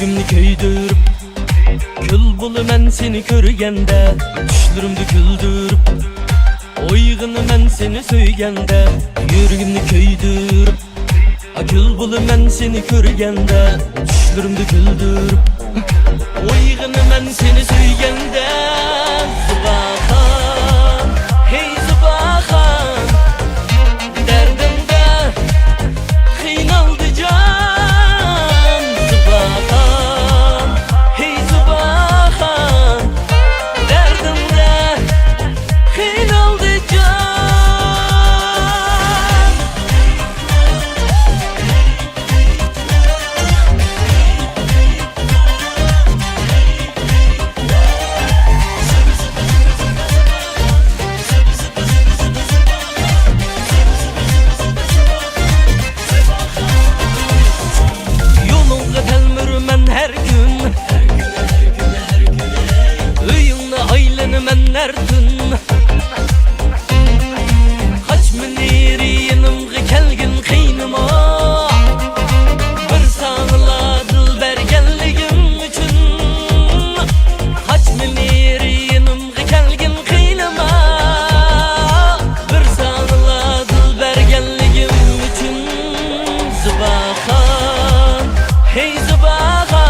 Yürgümni köydürüp kül bulu men seni körgende, düşlerimdi küldürüp oygunu men seni söygende. Yürgümni köydürüp kül bulu men seni körgende, düşlerimdi küldürüp oygunu men seni söygende. Zubakan, hey Zubakan, derdimde kıynaldı can. Zubakan, hey Zubakan, derdimde kıynaldı can. Men her gün kaç miniri yanımga kelgin kıynıma, bir sağla dilber gelligim üçün. Kaç miniri yanımga kelgin kıynıma, bir sağla dilber gelligim üçün. Zubakan, hey Zubakan,